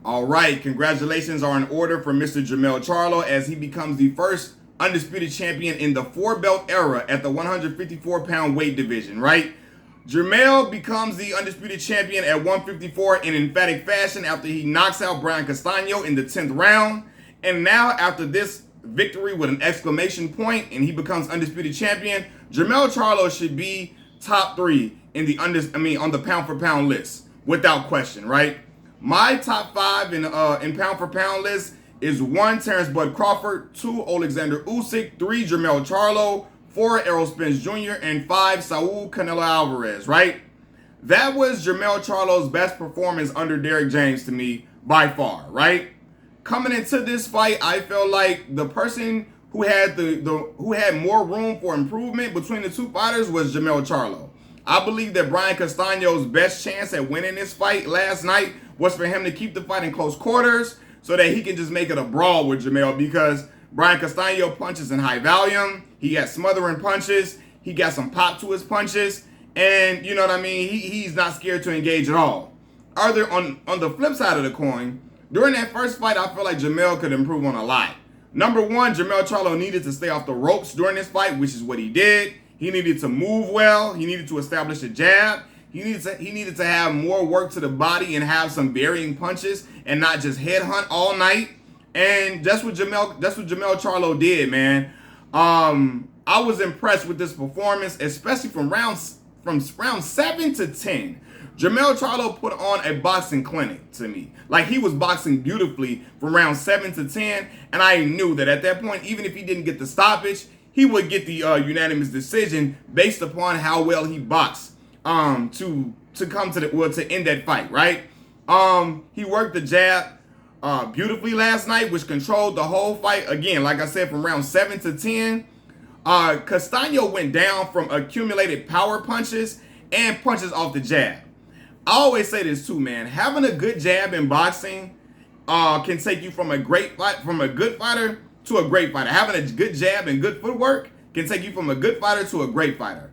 All right, congratulations are in order for Mr. Jermell Charlo as he becomes the first undisputed champion in the 4-belt era at the 154-pound weight division, right? Jermell becomes the undisputed champion at 154 in emphatic fashion after he knocks out Brian Castano in the 10th round. And now after this victory with an exclamation point and he becomes undisputed champion, Jermell Charlo should be top 3 in the on the pound for pound list without question, right? My top 5 in pound for pound list is 1 Terrence Bud Crawford, 2 Alexander Usyk, 3 Jermell Charlo, 4 Errol Spence Jr., and 5 Saul Canelo Alvarez, right? That was Jermell Charlo's best performance under Derrick James to me by far, right? Coming into this fight, I felt like the person who had who had more room for improvement between the two fighters was Jermell Charlo. I believe that Brian Castano's best chance at winning this fight last night was for him to keep the fight in close quarters so that he can just make it a brawl with Jermell, because Brian Castano punches in high volume. He got smothering punches. He got some pop to his punches. And you know what I mean? He's not scared to engage at all. On the flip side of the coin, during that first fight, I felt like Jermell could improve on a lot. Number 1, Jermell Charlo needed to stay off the ropes during this fight, which is what he did. He needed to move well. He needed to establish a jab. He needed to have more work to the body and have some varying punches and not just headhunt all night. And that's what Jermell Charlo did, man. I was impressed with this performance, especially from round 7 to 10. Jermell Charlo put on a boxing clinic to me. Like, he was boxing beautifully from round 7 to 10, and I knew that at that point, even if he didn't get the stoppage, he would get the unanimous decision based upon how well he boxed to end that fight, right? He worked the jab beautifully last night, which controlled the whole fight. Again, like I said, from round 7 to 10, Castano went down from accumulated power punches and punches off the jab. I always say this too, man. Having a good jab in boxing can take you from a good fighter to a great fighter. Having a good jab and good footwork can take you from a good fighter to a great fighter.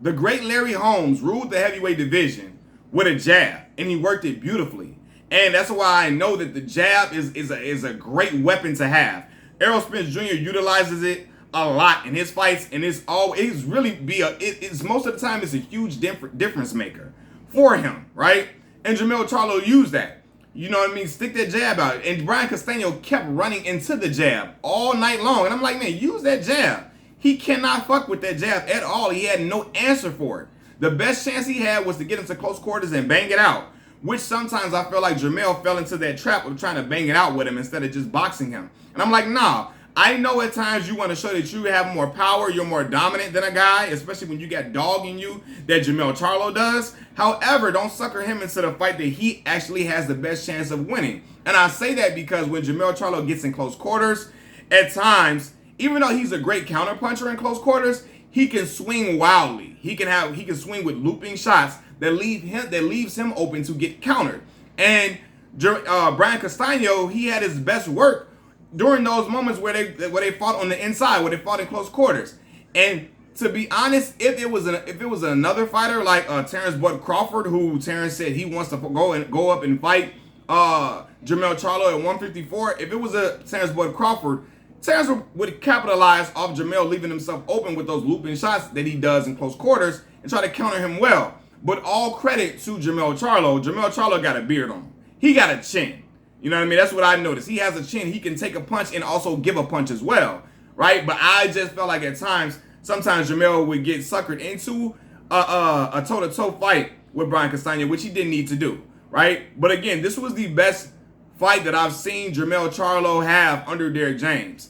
The great Larry Holmes ruled the heavyweight division with a jab, and he worked it beautifully. And that's why I know that the jab is a great weapon to have. Errol Spence Jr. utilizes it a lot in his fights, and it's most of the time it's a huge difference maker for him, right? And Jermell Charlo used that. You know what I mean? Stick that jab out. And Brian Castano kept running into the jab all night long. And I'm like, man, use that jab. He cannot fuck with that jab at all. He had no answer for it. The best chance he had was to get into close quarters and bang it out, which sometimes I feel like Jermell fell into that trap of trying to bang it out with him instead of just boxing him. And I'm like, nah. I know at times you want to show that you have more power, you're more dominant than a guy, especially when you got dog in you that Jermell Charlo does. However, don't sucker him into the fight that he actually has the best chance of winning. And I say that because when Jermell Charlo gets in close quarters, at times, even though he's a great counterpuncher in close quarters, he can swing wildly. He can swing with looping shots that leaves him open to get countered. And Brian Castano, he had his best work during those moments where they fought on the inside, where they fought in close quarters. And to be honest, if it was another fighter like Terrence Bud Crawford, who Terrence said he wants to go up and fight Jermell Charlo at 154, if it was a Terrence Bud Crawford, Terrence would capitalize off Jermell leaving himself open with those looping shots that he does in close quarters and try to counter him well. But all credit to Jermell Charlo. Jermell Charlo got a beard on him. He got a chin. You know what I mean? That's what I noticed. He has a chin. He can take a punch and also give a punch as well, right? But I just felt like at times, sometimes Jermell would get suckered into a toe-to-toe fight with Brian Castano, which he didn't need to do, right? But again, this was the best fight that I've seen Jermell Charlo have under Derrick James,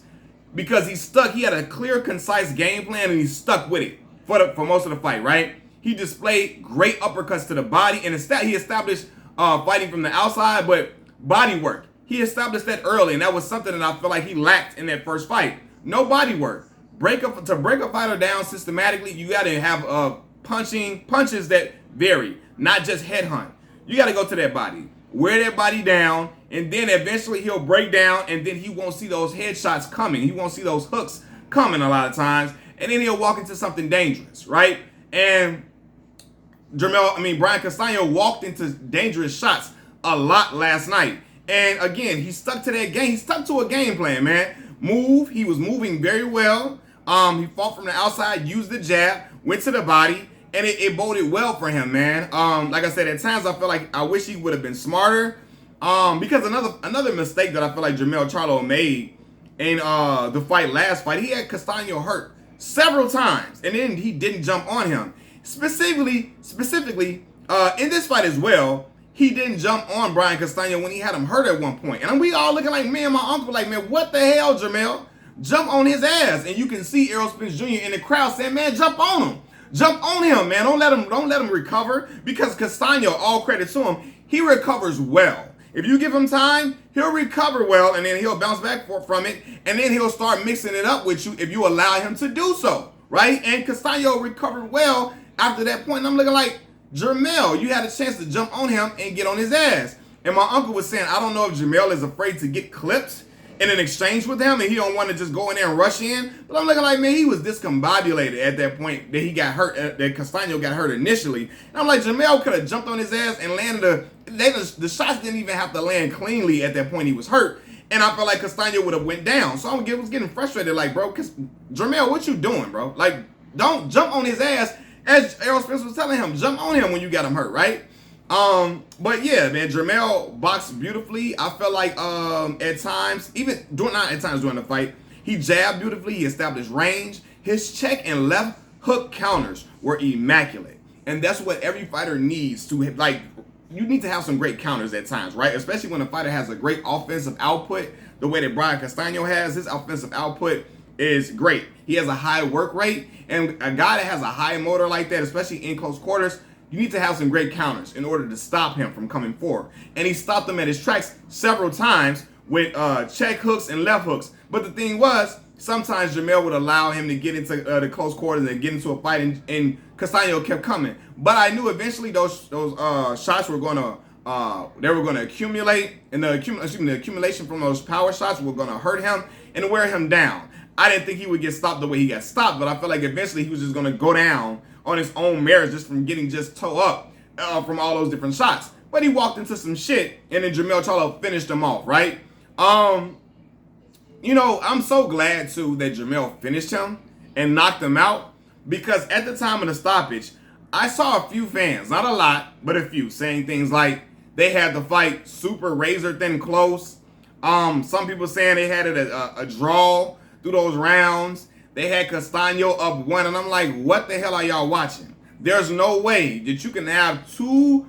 because he had a clear, concise game plan, and he stuck with it for most of the fight, right? He displayed great uppercuts to the body, and he established fighting from the outside, but body work. He established that early, and that was something that I feel like he lacked in that first fight. No body work. To break a fighter down systematically, you got to have punches that vary, not just headhunt. You got to go to that body, wear that body down, and then eventually he'll break down, and then he won't see those headshots coming. He won't see those hooks coming a lot of times, and then he'll walk into something dangerous, right? And Brian Castano walked into dangerous shots a lot last night. And again, he stuck to that game. He stuck to a game plan, man. He was moving very well. He fought from the outside, used the jab, went to the body, and it boded well for him, man. Like I said, at times I feel like I wish he would have been smarter. Because another mistake that I feel like Jermell Charlo made in the last fight, he had Castano hurt several times, and then he didn't jump on him. Specifically, in this fight as well, he didn't jump on Brian Castano when he had him hurt at one point. And we all looking like, me and my uncle, like, man, what the hell, Jermell? Jump on his ass. And you can see Errol Spence Jr. in the crowd saying, man, jump on him. Jump on him, man. Don't let him recover, because Castano, all credit to him, he recovers well. If you give him time, he'll recover well, and then he'll bounce back from it, and then he'll start mixing it up with you if you allow him to do so, right? And Castano recovered well after that point, and I'm looking like, Jermell, you had a chance to jump on him and get on his ass. And my uncle was saying, I don't know if Jermell is afraid to get clipped in an exchange with him, and he don't want to just go in there and rush in. But I'm looking like, man, he was discombobulated at that point that he got hurt, that Castano got hurt initially. And I'm like, Jermell could have jumped on his ass and landed the shots didn't even have to land cleanly at that point. He was hurt. And I felt like Castano would have went down. So I was getting frustrated, like, bro, Jermell, what you doing, bro? Like, don't jump on his ass, as Errol Spence was telling him. Jump on him when you got him hurt, right? But yeah, man, Jermell boxed beautifully. I felt like at times, not at times during the fight, he jabbed beautifully. He established range. His check and left hook counters were immaculate. And that's what every fighter needs to, like, you need to have some great counters at times, right? Especially when a fighter has a great offensive output, the way that Brian Castano has. His offensive output is great. He has a high work rate, and a guy that has a high motor like that, especially in close quarters, you need to have some great counters in order to stop him from coming forward. And he stopped him at his tracks several times with check hooks and left hooks. But the thing was, sometimes Jermell would allow him to get into the close quarters and get into a fight, and Castano kept coming. But I knew eventually those shots were going to accumulate, and the accumulation from those power shots were going to hurt him and wear him down. I didn't think he would get stopped the way he got stopped, but I felt like eventually he was just going to go down on his own merits just from getting toe up from all those different shots. But he walked into some shit, and then Jermell Charlo finished him off, right? You know, I'm so glad, too, that Jermell finished him and knocked him out, because at the time of the stoppage, I saw a few fans, not a lot, but a few, saying things like they had the fight super razor thin close. Some people saying they had it a draw through those rounds. They had Castano up 1, and I'm like, what the hell are y'all watching? There's no way that you can have two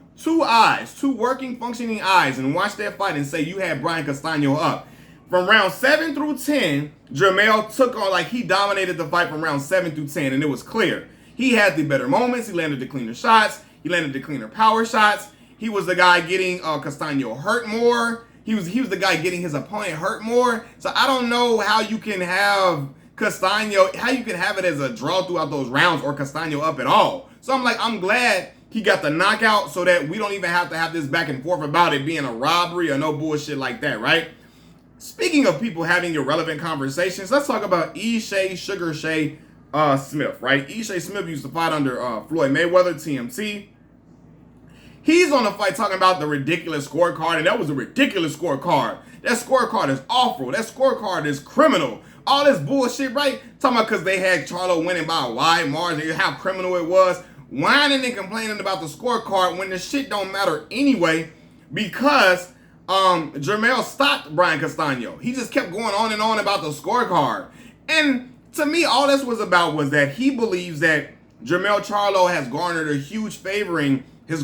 working, functioning eyes and watch that fight and say you had Brian Castano up. From round 7 through 10, Jermell took on, like, he dominated the fight from round 7 through 10, and it was clear. He had the better moments. He landed the cleaner shots. He landed the cleaner power shots. He was the guy getting Castano hurt more. He was the guy getting his opponent hurt more. So I don't know how you can have Castano, how you can have it as a draw throughout those rounds or Castano up at all. So I'm glad he got the knockout so that we don't even have to have this back and forth about it being a robbery or no bullshit like that, right? Speaking of people having irrelevant conversations, let's talk about Sugar Shea Smith, right? Shea Smith used to fight under Floyd Mayweather, TMT. He's on the fight talking about the ridiculous scorecard, and that was a ridiculous scorecard. That scorecard is awful. That scorecard is criminal. All this bullshit, right? Talking about because they had Charlo winning by a wide margin, how criminal it was. Whining and complaining about the scorecard when the shit don't matter anyway, because Jermell stopped Brian Castano. He just kept going on and on about the scorecard. And to me, all this was about was that he believes that Jermell Charlo has garnered a huge favoring from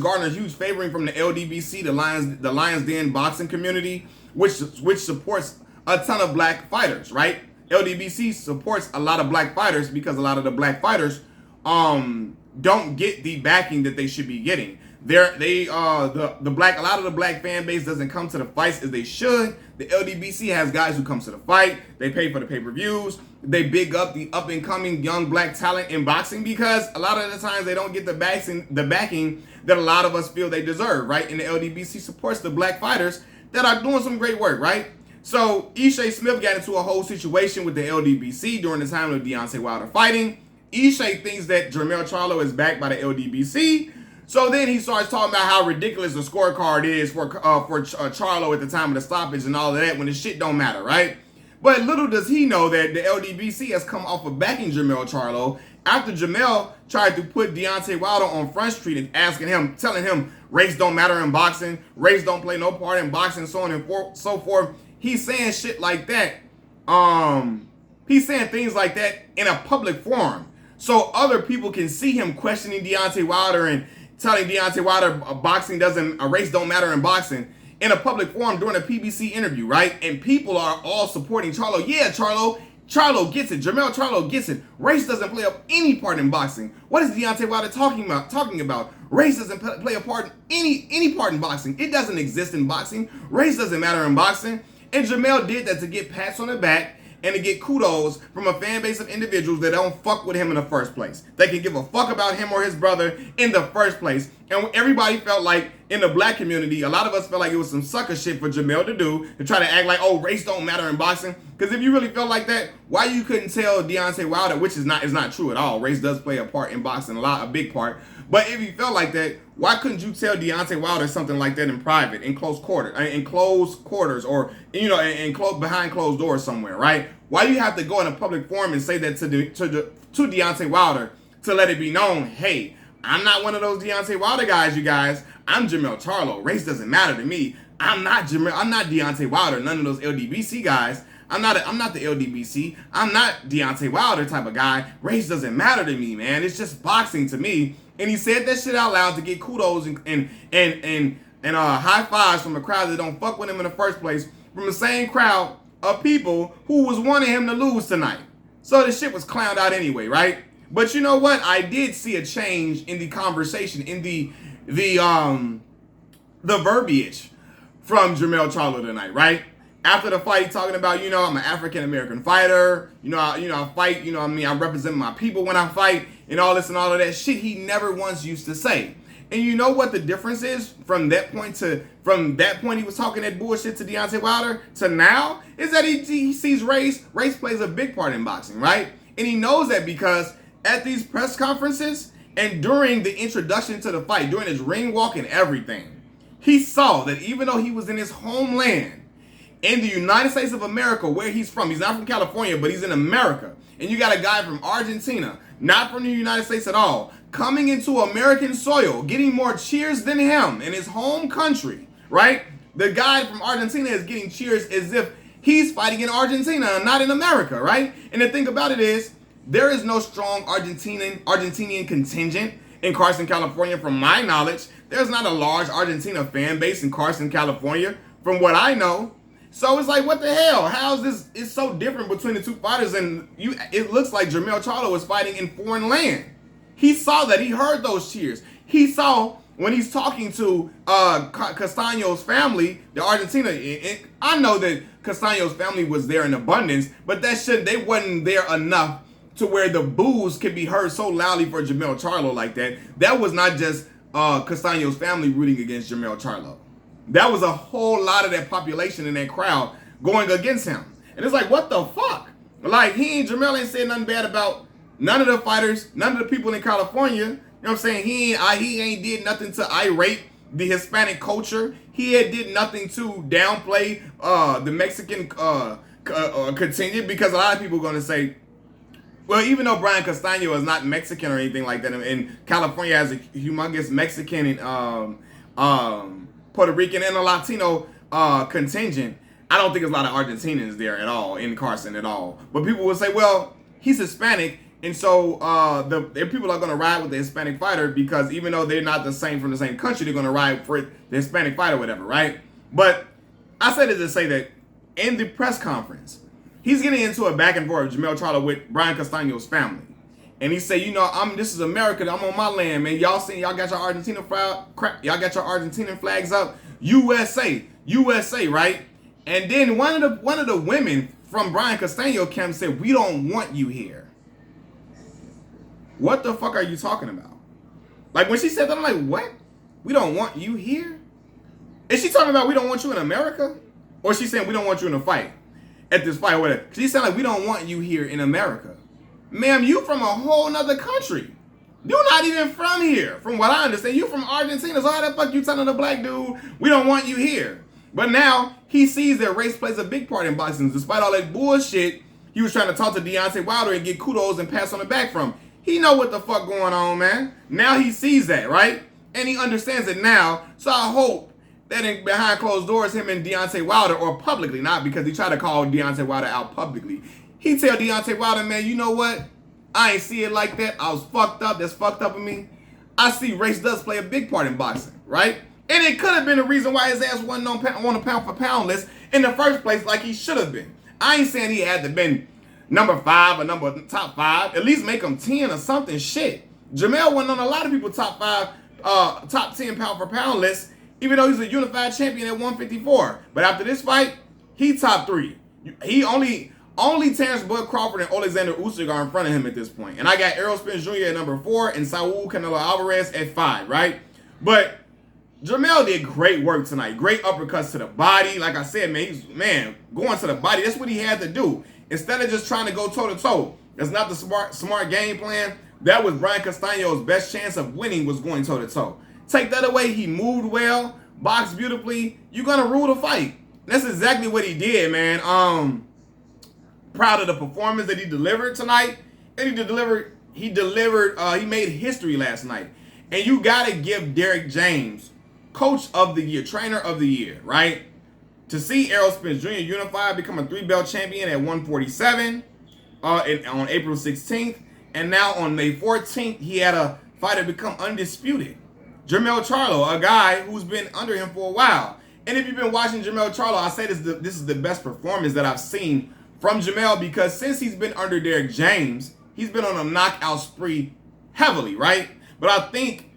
the LDBC, the Lions Den boxing community, which supports a ton of black fighters, right? LDBC supports a lot of black fighters because a lot of the black fighters don't get the backing that they should be getting. A lot of the black fan base doesn't come to the fights as they should. The LDBC has guys who come to the fight. They pay for the pay-per-views. They big up the up-and-coming young black talent in boxing because a lot of the times they don't get the backing that a lot of us feel they deserve, right? And the LDBC supports the black fighters that are doing some great work, right? So Shea Smith got into a whole situation with the LDBC during the time of Deontay Wilder fighting. Shea thinks that Jermell Charlo is backed by the LDBC. So then he starts talking about how ridiculous the scorecard is for Charlo at the time of the stoppage and all of that when the shit don't matter, right? But little does he know that the LDBC has come off of backing Jermell Charlo after Jermell tried to put Deontay Wilder on Front Street and telling him race don't matter in boxing, race don't play no part in boxing, so on and so forth. He's saying shit like that. He's saying things like that in a public forum, so other people can see him questioning Deontay Wilder and telling Deontay Wilder a race don't matter in boxing in a public forum during a PBC interview, right? And people are all supporting Charlo. Yeah, Charlo gets it. Jermell Charlo gets it. Race doesn't play up any part in boxing. What is Deontay Wilder talking about? Race doesn't play a part in any part in boxing. It doesn't exist in boxing. Race doesn't matter in boxing. And Jermell did that to get pats on the back and to get kudos from a fan base of individuals that don't fuck with him in the first place. They can give a fuck about him or his brother in the first place. And everybody felt like, in the black community, a lot of us felt like it was some sucker shit for Jermell to do, to try to act like, oh, race don't matter in boxing. Because if you really felt like that, why you couldn't tell Deontay Wilder, which is not true at all. Race does play a part in boxing, a big part. But if you felt like that, why couldn't you tell Deontay Wilder something like that in private, in close quarters, or behind closed doors somewhere, right? Why do you have to go in a public forum and say that to Deontay Wilder to let it be known, hey, I'm not one of those Deontay Wilder guys, you guys. I'm Jermell Charlo. Race doesn't matter to me. I'm not Deontay Wilder, none of those LDBC guys. I'm not the LDBC. I'm not Deontay Wilder type of guy. Race doesn't matter to me, man. It's just boxing to me. And he said that shit out loud to get kudos and high fives from a crowd that don't fuck with him in the first place, from the same crowd of people who was wanting him to lose tonight. So the shit was clowned out anyway, right? But you know what? I did see a change in the conversation, in the verbiage from Jermell Charlo tonight, right? After the fight, talking about, I'm an African-American fighter, I fight, I represent my people when I fight, and all this and all of that shit he never once used to say. And you know what the difference is from that point he was talking that bullshit to Deontay Wilder to now, is that he sees race plays a big part in boxing, right? And he knows that because at these press conferences and during the introduction to the fight, during his ring walk and everything, he saw that even though he was in his homeland, in the United States of America, where he's not from California, but he's in America, and you got a guy from Argentina, not from the United States at all, coming into American soil, getting more cheers than him in his home country, right? The guy from Argentina is getting cheers as if he's fighting in Argentina and not in America, right? And the thing about it is, there is no strong Argentinian contingent in Carson, California, from my knowledge. There's not a large Argentina fan base in Carson, California, from what I know. So it's like, what the hell? How is this? It's so different between the two fighters, and it looks like Jermell Charlo is fighting in foreign land. He saw that. He heard those cheers. He saw when he's talking to Castano's family, the Argentina. I know that Castano's family was there in abundance, but they wasn't there enough to where the boos could be heard so loudly for Jermell Charlo like that. That was not just Castano's family rooting against Jermell Charlo. That was a whole lot of that population in that crowd going against him. And it's like, what the fuck? Like, Jermell ain't said nothing bad about none of the fighters, none of the people in California. You know what I'm saying? He ain't did nothing to irate the Hispanic culture. He did nothing to downplay the Mexican contingent, because a lot of people are going to say, well, even though Brian Castano is not Mexican or anything like that, and California has a humongous Mexican and Puerto Rican and a Latino contingent, I don't think there's a lot of Argentinians there at all, in Carson at all. But people will say, well, he's Hispanic, and so the people are going to ride with the Hispanic fighter, because even though they're not from the same country, they're going to ride for the Hispanic fighter or whatever, right? But I said it to say that in the press conference, he's getting into a back and forth with Jermell Charlo with Brian Castano's family. And he said, this is America. I'm on my land, man. Y'all got your Argentina Argentinian flags up. USA, right? And then one of the women from Brian Castano camp said, we don't want you here. What the fuck are you talking about? Like, when she said that, I'm like, what? We don't want you here? Is she talking about we don't want you in America? Or is she saying we don't want you in a fight? At this fight or whatever. She said, like, we don't want you here in America. Ma'am, you from a whole nother country. You're not even from here, from what I understand. You from Argentina, so how the fuck you telling a black dude we don't want you here? But now he sees that race plays a big part in boxing. Despite all that bullshit, he was trying to talk to Deontay Wilder and get kudos and pass on the back from. He know what the fuck going on, man. Now he sees that, right? And he understands it now. So I hope that behind closed doors, him and Deontay Wilder, or publicly, not because he tried to call Deontay Wilder out publicly, he tell Deontay Wilder, man, you know what? I ain't see it like that. I was fucked up. That's fucked up with me. I see race does play a big part in boxing, right? And it could have been the reason why his ass wasn't on a pound for pound list in the first place like he should have been. I ain't saying he had to been number 5 or top 5. At least make him 10 or something. Shit. Jermell wasn't on a lot of people top 5, top 10 pound for pound list, even though he's a unified champion at 154. But after this fight, he top 3. He only Terrence Bud Crawford and Alexander Usyk are in front of him at this point. And I got Errol Spence Jr. at number 4 and Saul Canelo Alvarez at 5, right? But Jermell did great work tonight. Great uppercuts to the body. Like I said, man, going to the body, that's what he had to do. Instead of just trying to go toe-to-toe. That's not the smart game plan. That was Brian Castano's best chance of winning, was going toe-to-toe. Take that away, he moved well, boxed beautifully. You're going to rule the fight. That's exactly what he did, man. Proud of the performance that he delivered tonight. And he made history last night. And you got to give Derek James Coach of the Year, Trainer of the Year, right? To see Errol Spence Jr. unified, become a 3-belt champion at 147 on April 16th. And now on May 14th, he had a fighter become undisputed. Jermell Charlo, a guy who's been under him for a while. And if you've been watching Jermell Charlo, I say this is the best performance that I've seen from Jermell, because since he's been under Derek James, he's been on a knockout spree heavily, right? But I think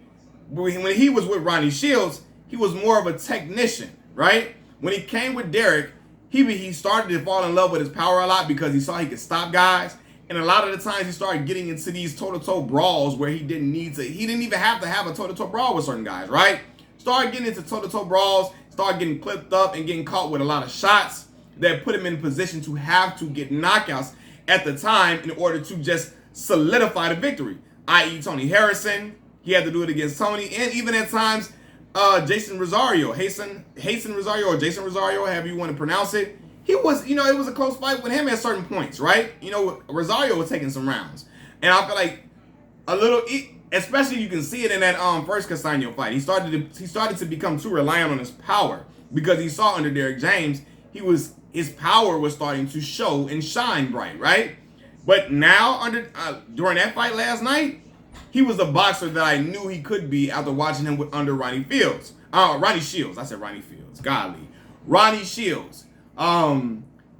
when he was with Ronnie Shields, he was more of a technician, right? When he came with Derek, he started to fall in love with his power a lot because he saw he could stop guys. And a lot of the times he started getting into these toe-to-toe brawls where he didn't even have to have a toe-to-toe brawl with certain guys, right? Started getting into toe-to-toe brawls, started getting clipped up and getting caught with a lot of shots that put him in position to have to get knockouts at the time in order to just solidify the victory. I.e. Tony Harrison, he had to do it against Tony, and even at times, Jason Rosario, Jason Rosario, or Jason Rosario, however you want to pronounce it. He was, it was a close fight with him at certain points, right? Rosario was taking some rounds. And I feel like especially you can see it in that first Castano fight. He started to become too reliant on his power because he saw under Derek James, his power was starting to show and shine bright, right? But now during that fight last night, he was the boxer that I knew he could be after watching him under Ronnie Shields. I said Ronnie Fields. Godly. Ronnie Shields.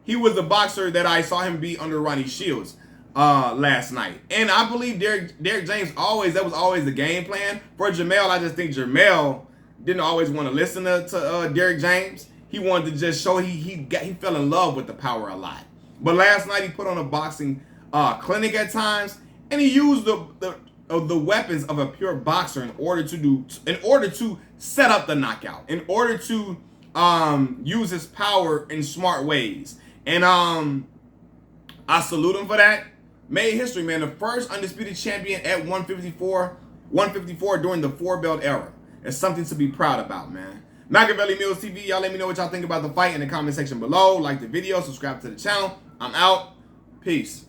He was the boxer that I saw him be under Ronnie Shields last night. And I believe Derek James that was always the game plan. For Jermell, I just think Jermell didn't always want to listen to Derek James. He wanted to just show he fell in love with the power a lot. But last night he put on a boxing clinic at times, and he used the weapons of a pure boxer in order to set up the knockout, in order to use his power in smart ways. And I salute him for that. Made history, man. The first undisputed champion at 154 during the 4-belt era. It's something to be proud about, man. Machiavelli Mills TV, y'all let me know what y'all think about the fight in the comment section below. Like the video, subscribe to the channel. I'm out. Peace.